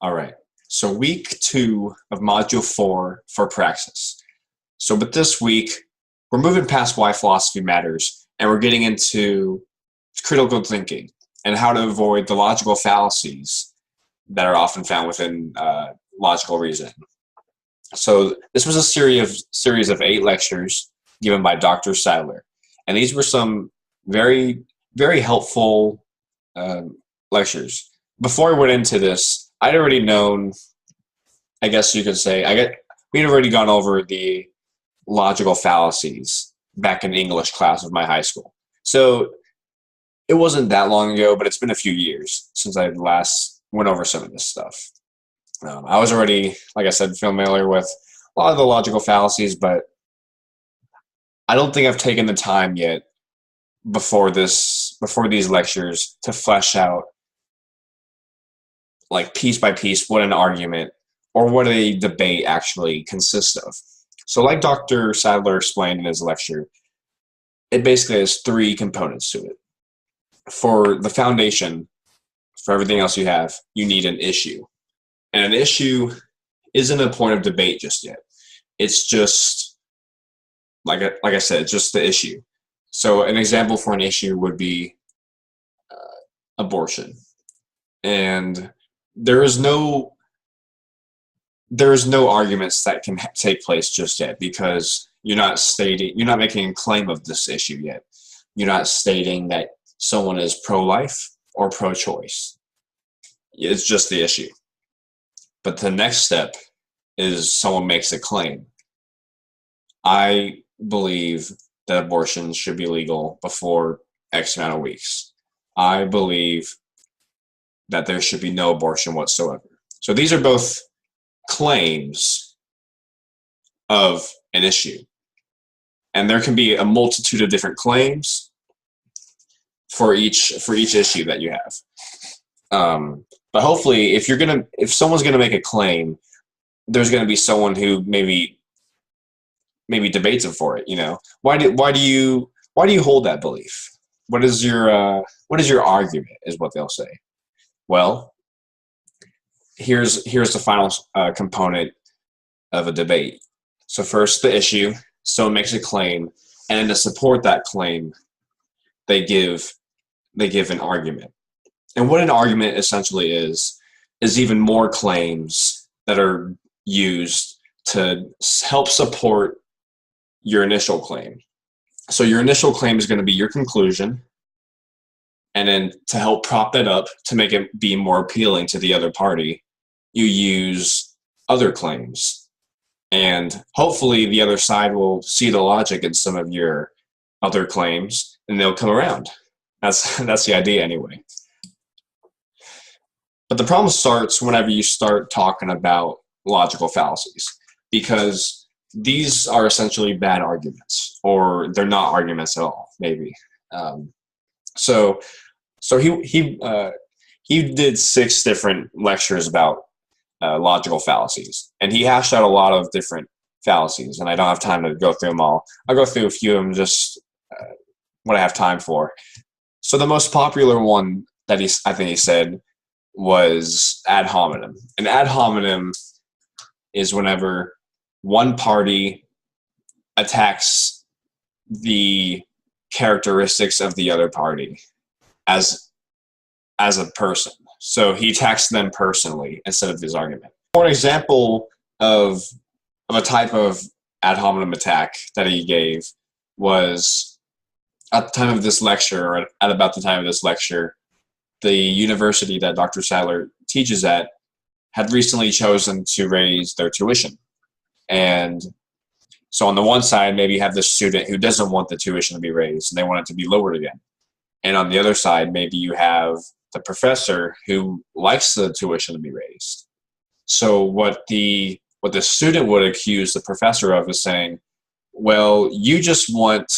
All right. So week 2 of module 4 for Praxis. So with this week, we're moving past why philosophy matters, and we're getting into critical thinking and how to avoid the logical fallacies that are often found within logical reasoning. So this was a series of 8 lectures given by Dr. Sadler, and these were some very, very helpful lectures. Before I went into this, I'd already known, I guess you could say, we'd already gone over the logical fallacies back in English class of my high school. So it wasn't that long ago, but it's been a few years since I last went over some of this stuff. I was already, like I said, familiar with a lot of the logical fallacies, but I don't think I've taken the time yet before these lectures to flesh out, like piece by piece, what an argument or what a debate actually consists of. So like Dr. Sadler explained in his lecture, it basically has 3 components to it. For the foundation, for everything else you have, you need an issue. And an issue isn't a point of debate just yet. It's just, like I said, just the issue. So an example for an issue would be abortion. And there is no arguments that can take place just yet, because you're not making a claim of this issue yet. You're not stating that someone is pro-life or pro-choice. It's just the issue. But the next step is someone makes a claim. I believe that abortion should be legal before X amount of weeks. I believe that there should be no abortion whatsoever. So these are both claims of an issue. And there can be a multitude of different claims for each issue that you have. But hopefully, if someone's gonna make a claim, there's gonna be someone who maybe debates it for it. You know, why do you hold that belief? What is your argument? Is what they'll say. Well, here's the final component of a debate. So first, the issue. Someone makes a claim, and then to support that claim, they give an argument. And what an argument essentially is even more claims that are used to help support your initial claim. So your initial claim is going to be your conclusion, and then to help prop that up, to make it be more appealing to the other party, you use other claims. And hopefully the other side will see the logic in some of your other claims, and they'll come around. That's the idea anyway. But the problem starts whenever you start talking about logical fallacies, because these are essentially bad arguments, or they're not arguments at all, maybe. So he did 6 different lectures about logical fallacies, and he hashed out a lot of different fallacies, and I don't have time to go through them all. I'll go through a few of them, just what I have time for. So the most popular one that I think he said was ad hominem. And ad hominem is whenever one party attacks the characteristics of the other party as a person. So he attacks them personally instead of his argument. For an example of a type of ad hominem attack that he gave was at the time of this lecture, or at about the time of this lecture, the university that Dr. Sadler teaches at had recently chosen to raise their tuition. And so on the one side, maybe you have this student who doesn't want the tuition to be raised, and they want it to be lowered again. And on the other side, maybe you have the professor who likes the tuition to be raised. So what the student would accuse the professor of is saying, well, you just want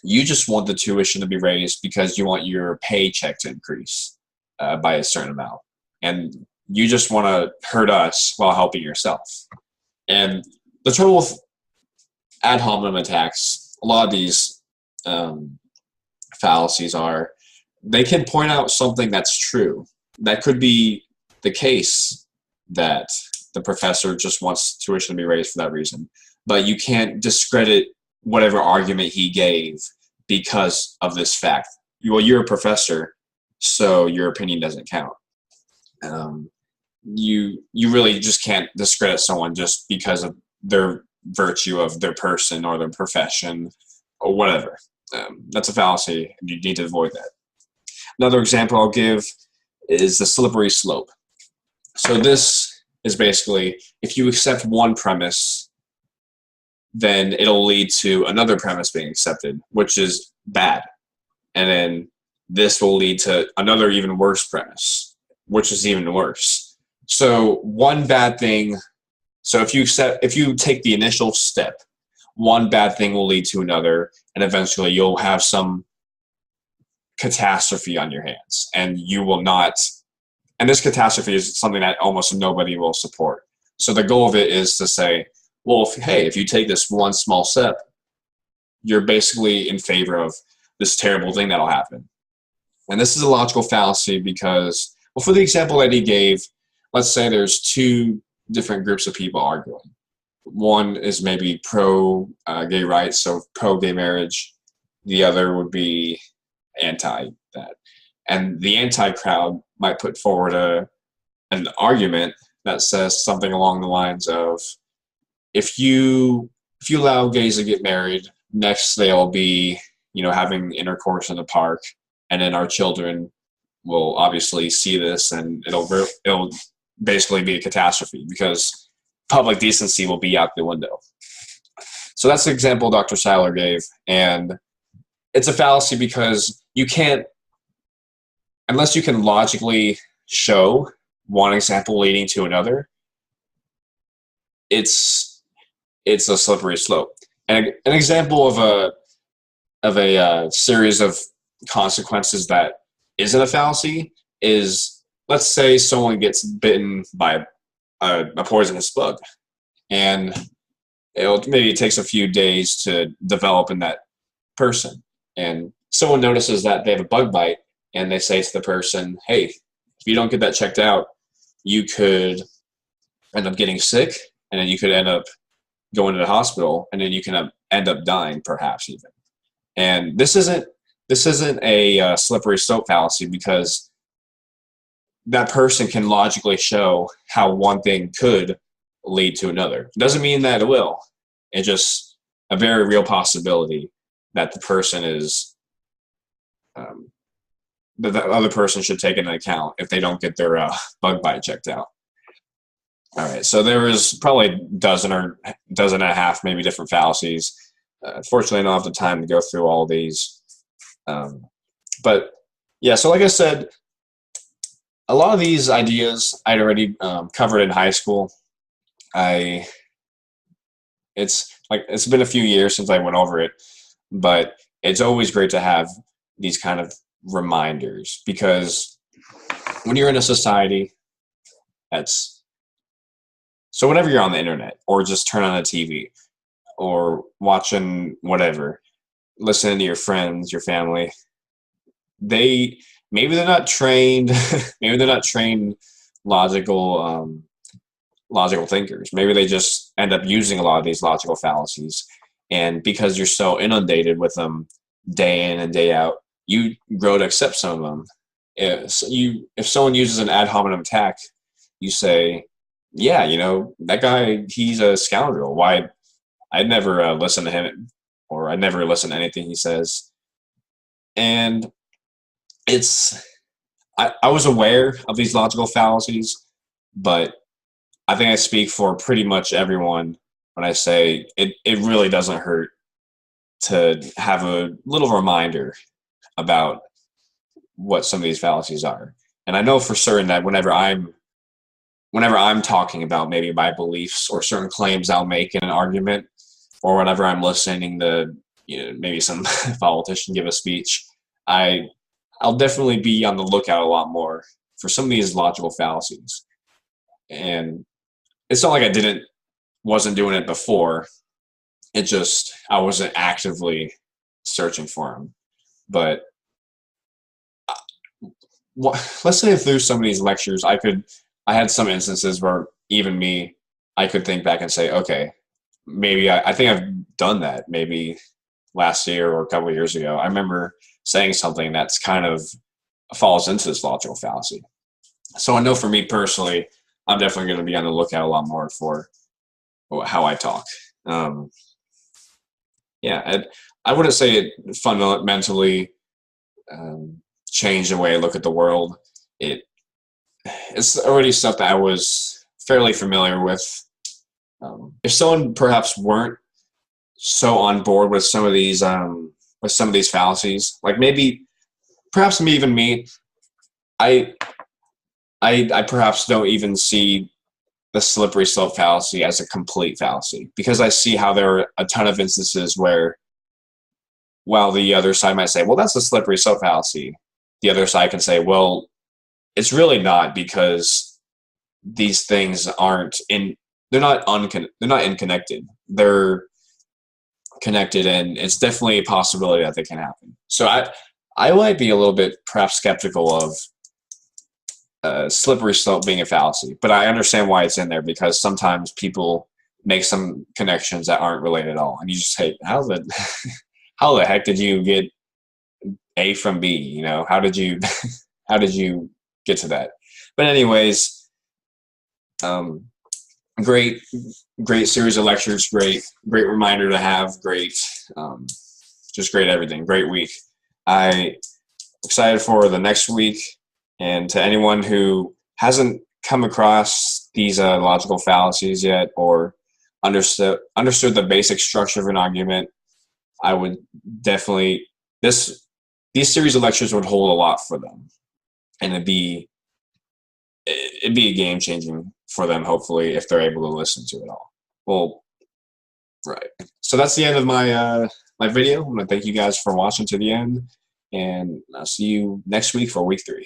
the tuition to be raised because you want your paycheck to increase by a certain amount. And you just want to hurt us while helping yourself. And the trouble with ad hominem attacks, a lot of these fallacies are, they can point out something that's true. That could be the case that the professor just wants tuition to be raised for that reason. But you can't discredit whatever argument he gave because of this fact. Well, you're a professor, so your opinion doesn't count. You really just can't discredit someone just because of their virtue of their person or their profession or whatever. That's a fallacy, and you need to avoid that. Another example I'll give is the slippery slope. So this is basically, if you accept one premise, then it'll lead to another premise being accepted, which is bad. And then this will lead to another even worse premise, which is even worse. So one bad thing, so if you take the initial step, one bad thing will lead to another, and eventually you'll have some catastrophe on your hands, and you will not, and this catastrophe is something that almost nobody will support. So the goal of it is to say, well, if you take this one small step, you're basically in favor of this terrible thing that'll happen. And this is a logical fallacy because, well, for the example that he gave, let's say there's two different groups of people arguing. One is maybe pro-gay rights, so pro-gay marriage. The other would be anti that. And the anti-crowd might put forward an argument that says something along the lines of, if you allow gays to get married, next they'll be, having intercourse in the park, and then our children will obviously see this, and it'll basically be a catastrophe because public decency will be out the window. So that's the example Dr. Seiler gave, and it's a fallacy because you can't, unless you can logically show one example leading to another, it's a slippery slope. And an example of a series of consequences that isn't a fallacy is, let's say someone gets bitten by a poisonous bug, and maybe it takes a few days to develop in that person, and someone notices that they have a bug bite, and they say to the person, hey, if you don't get that checked out, you could end up getting sick, and then you could end up going to the hospital, and then you can end up dying, perhaps even. And this isn't a slippery slope fallacy because that person can logically show how one thing could lead to another. It doesn't mean that it will. It's just a very real possibility that the person is, that the other person should take into account if they don't get their bug bite checked out. All right, so there is probably a dozen and a half, maybe, different fallacies. Unfortunately, I don't have the time to go through all of these. But yeah, so like I said, a lot of these ideas I'd already covered in high school. It's been a few years since I went over it, but it's always great to have these kind of reminders, because when you're in a society so whenever you're on the internet or just turn on the TV or watching whatever, listening to your friends, your family, maybe they're not trained logical thinkers. Maybe they just end up using a lot of these logical fallacies, and because you're so inundated with them day in and day out, you grow to accept some of them. If someone uses an ad hominem attack, you say, yeah, that guy, he's a scoundrel. Why? I'd never listen to him, or I'd never listen to anything he says. And I was aware of these logical fallacies, but I think I speak for pretty much everyone when I say it really doesn't hurt to have a little reminder about what some of these fallacies are. And I know for certain that whenever I'm talking about maybe my beliefs or certain claims I'll make in an argument, or whenever I'm listening to maybe some politician give a speech, I'll definitely be on the lookout a lot more for some of these logical fallacies. And it's not like I wasn't doing it before. It just, I wasn't actively searching for them. But let's say through some of these lectures, I could I had some instances where even me, I could think back and say, okay, maybe I think I've done that maybe last year or a couple of years ago. I remember saying something that's kind of falls into this logical fallacy. So I know for me personally, I'm definitely going to be on the lookout a lot more for how I talk. Um, yeah, I wouldn't say it fundamentally changed the way I look at the world. It it's already stuff that I was fairly familiar with. If someone perhaps weren't so on board with some of these fallacies, like maybe perhaps me even me, I I perhaps don't even see the slippery slope fallacy as a complete fallacy because I see how there are a ton of instances where while the other side might say, well, that's a slippery slope fallacy, the other side can say, well, it's really not because these things aren't in they're not unconnected. They're connected and it's definitely a possibility that they can happen. So I might be a little bit perhaps skeptical of slippery slope being a fallacy, but I understand why it's in there because sometimes people make some connections that aren't related at all, and you just say, "How the how the heck did you get A from B? You know, how did you how did you get to that?" But anyways, um, great great series of lectures, great reminder to have, just great everything, great week. I excited for the next week. And to anyone who hasn't come across these logical fallacies yet or understood the basic structure of an argument, I would definitely these series of lectures would hold a lot for them, and it'd be a game changing for them. Hopefully, if they're able to listen to it all. Well, right. So that's the end of my video. I'm gonna thank you guys for watching to the end, and I'll see you next week for week 3.